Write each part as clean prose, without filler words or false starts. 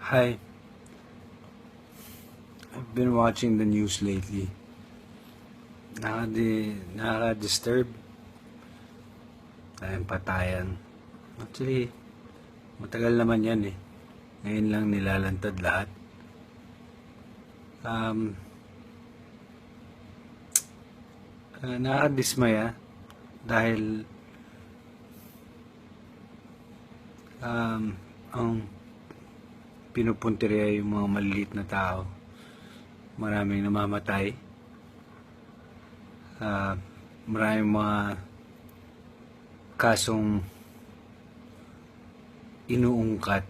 Hi, I've been watching the news lately. Nakaka-disturb. Tayong patayan. Actually, matagal naman yan eh. Ngayon lang nilalantad lahat. Um, Nakakadismaya dahil ang pinupuntirya yung mga maliliit na tao. Maraming namamatay. Maraming mga kasong inuungkat.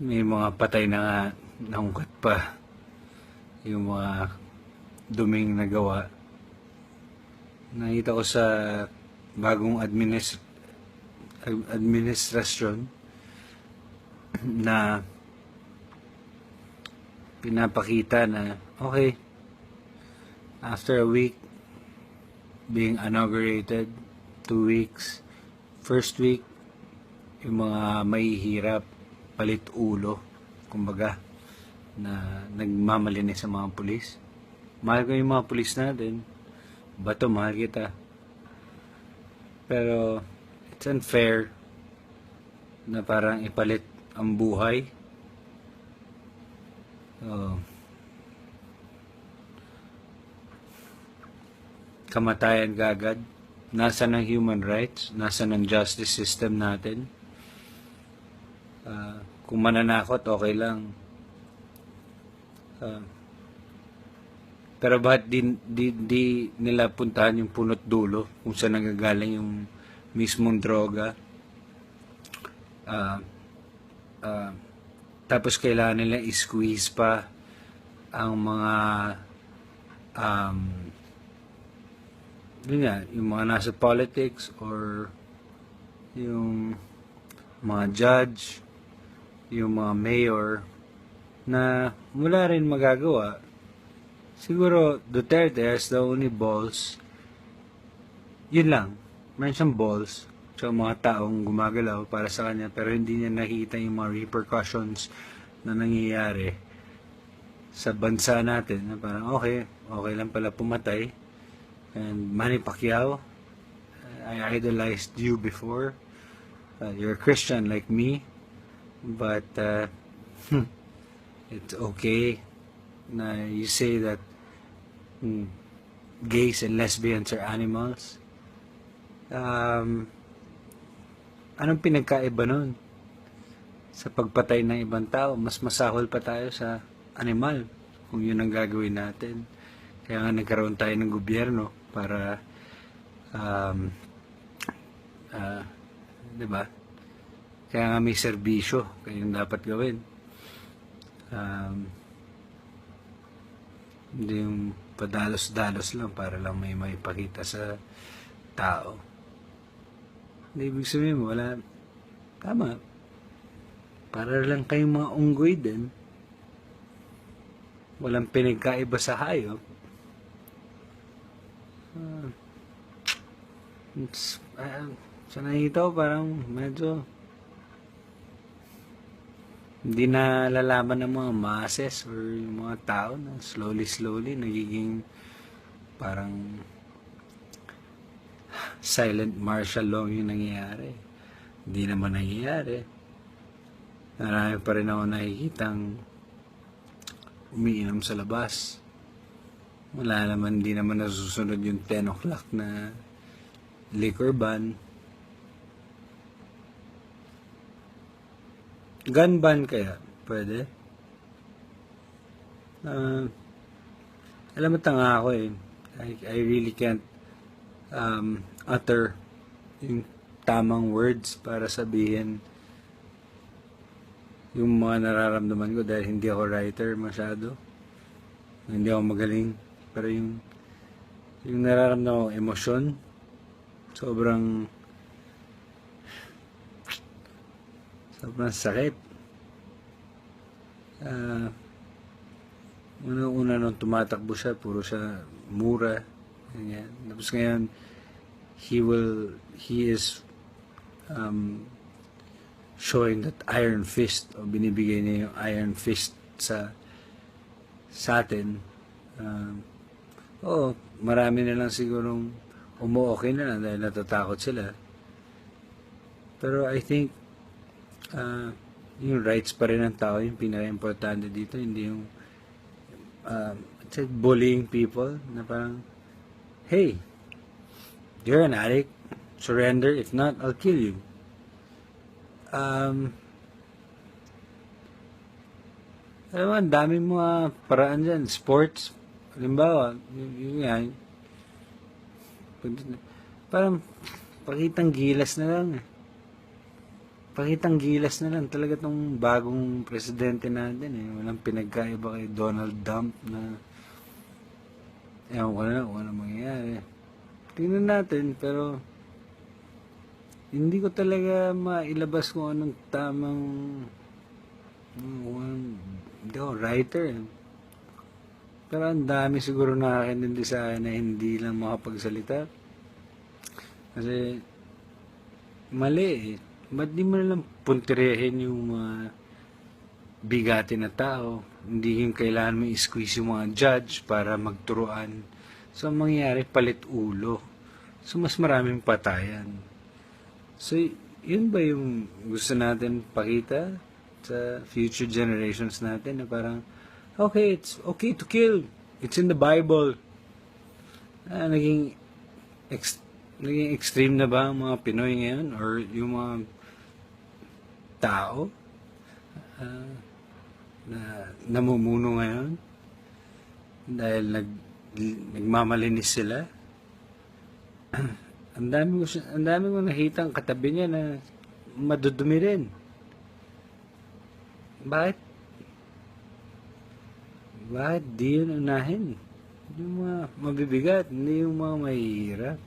May mga patay na nga naungkat pa. Yung mga duming nagawa. Nakita ko sa bagong administrasyon na pinapakita na okay, after a week being inaugurated, 2 weeks, first week, yung mga mahihirap, palit ulo, kumbaga, na nagmamalinis sa mga pulis. Mahal ko yung mga pulis natin, bato mahal kita. Pero it's unfair na parang ipalit ang buhay. Kamatayan kagad. Nasa ng human rights, nasa ng justice system natin. Kung mananakot, okay lang. Pero bakit di nila puntahan yung punot dulo kung saan nanggagaling yung mismong droga? Tapos kailangan nila i-squeeze pa ang mga yun nga, yung mga nasa politics or yung mga judge, yung mga mayor na wala rin magagawa. Siguro Duterte has the only balls. Yun lang. Meron siyang balls. So mga taong gumagalaw para sa kanya pero hindi niya nakita yung mga repercussions na nangyayari sa bansa natin. Na parang okay lang pala pumatay. And Manny Pacquiao, I idolized you before. You're a Christian like me. But it's okay na you say that gays and lesbians are animals. Anong pinagkaiba nun? Sa pagpatay ng ibang tao, mas masahol pa tayo sa animal kung yun ang gagawin natin. Kaya nga nagkaroon tayo ng gobyerno para diba? Kaya nga may serbisyo kayong dapat gawin. Hindi yung padalos-dalos lang para lang may maipakita sa tao. Hindi ibig sabihin mo, wala, tama. Para lang kayong mga unggoy din. Walang pinagkaiba sa hayop. Sa nakita ko parang medyo hindi na lalaman ng mga masses or yung mga tao na slowly nagiging parang silent martial law yung nangyayari. Hindi naman nangyayari. Marami pa rin ako nakikitang umiinom sa labas. Wala naman, hindi naman nasusunod yung 10 o'clock na liquor ban. Gun ban kaya? Pwede? Alam mo, tanga ako eh. I really can't utter yung tamang words para sabihin yung mga nararamdaman ko dahil hindi ako writer masyado. Hindi ako magaling. Pero yung nararamdaman ko, emosyon, sobrang sakit. Una nung tumatakbo siya, puro siya mura. Ganyan. Tapos ngayon, he is showing that iron fist o binibigay niya yung iron fist sa atin. Oo, marami na lang sigurong okay na lang dahil natatakot sila. Pero I think yung rights pa rin ng tao yung pinaka-importante dito, hindi yung bullying people na parang, hey, you're an addict, surrender, if not, I'll kill you. Alam mo, ang daming mga paraan dyan. Sports, halimbawa, yun nga, parang pakitang gilas na lang. Pakitang gilas na lang talaga tong bagong presidente natin eh. Walang pinagkaiba kay Donald Trump na ewan ko na kung ano mangyayari. Tingnan natin, pero hindi ko talaga mailabas kung anong tamang hindi ako writer. Pero ang dami siguro nakakintindi sa akin na hindi lang makapagsalita. Kasi mali eh. Ba't di mo nalang puntirehin yung mga bigati na tao? Hindi yung kailangan mo i-squeeze yung mga judge para magturuan. So, ang mangyayari, palit ulo. So, mas maraming patayan. So, yun ba yung gusto natin pakita sa future generations natin na parang, okay, it's okay to kill. It's in the Bible. Naging extreme na ba ang mga Pinoy ngayon? Or yung mga tao na namumuno ngayon dahil nagmamalinis sila? Ang dami ko nakita ang katabi niya na madudumi rin. Bakit di yun unahin? Yung mga mabibigat, hindi yung mga mahihirap.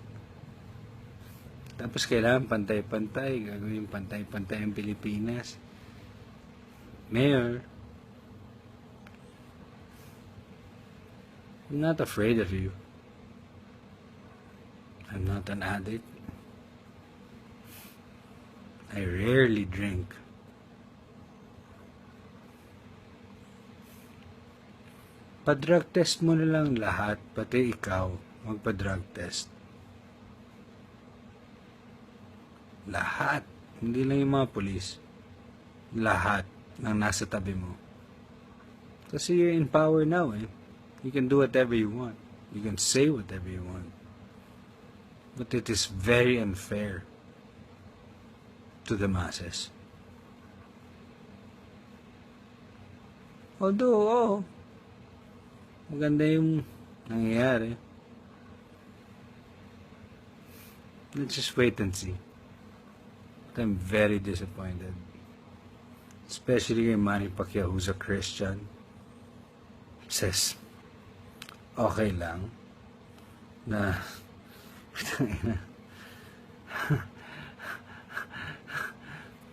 Tapos kailangan pantay-pantay, gagawin pantay-pantay ang Pilipinas. Mayor, I'm not afraid of you. I'm not an addict. I rarely drink. Pa-drug test mo na lang lahat, pati ikaw, magpa-drug test. Lahat. Hindi lang yung mga pulis. Lahat ng nasa tabi mo. Kasi you're in power now eh. You can do whatever you want. You can say whatever you want. But it is very unfair to the masses. Although, maganda yung nangyayari. Let's just wait and see. But I'm very disappointed. Especially kay Manny Pacquiao, who's a Christian. Says, okay lang na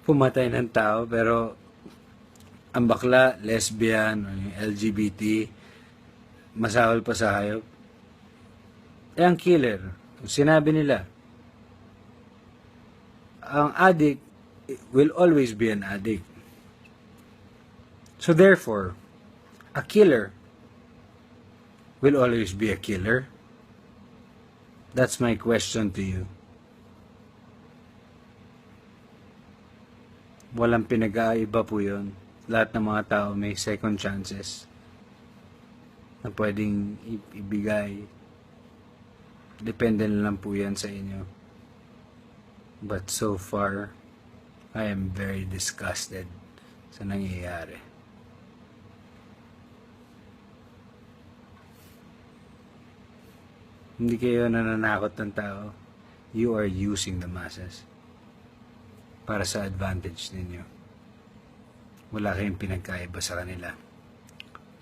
pumatay ng tao, pero ang bakla, lesbian, o yung LGBT, masahol pa sa hayop. Eh, ang killer, sinabi nila, ang addict will always be an addict. So therefore, a killer will always be a killer. That's my question to you. Walang pinag-aiba po yun. Lahat ng mga tao may second chances na pwedeng ibigay. Depende na lang po yan sa inyo. But so far, I am very disgusted sa nangyayari. Hindi kayo nananakot ng tao. You are using the masses para sa advantage ninyo. Wala kayong pinagkaiba sa kanila.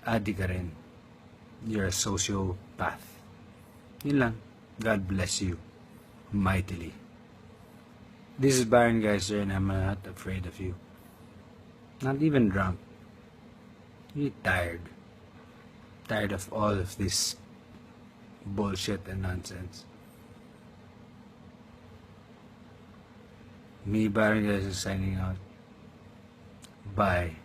Adi ka rin. You're a sociopath. Yun lang. God bless you mightily. This is Baron Geyser and I'm not afraid of you. Not even drunk. You're tired. Tired of all of this bullshit and nonsense. Me, Baron Geyser, signing out. Bye.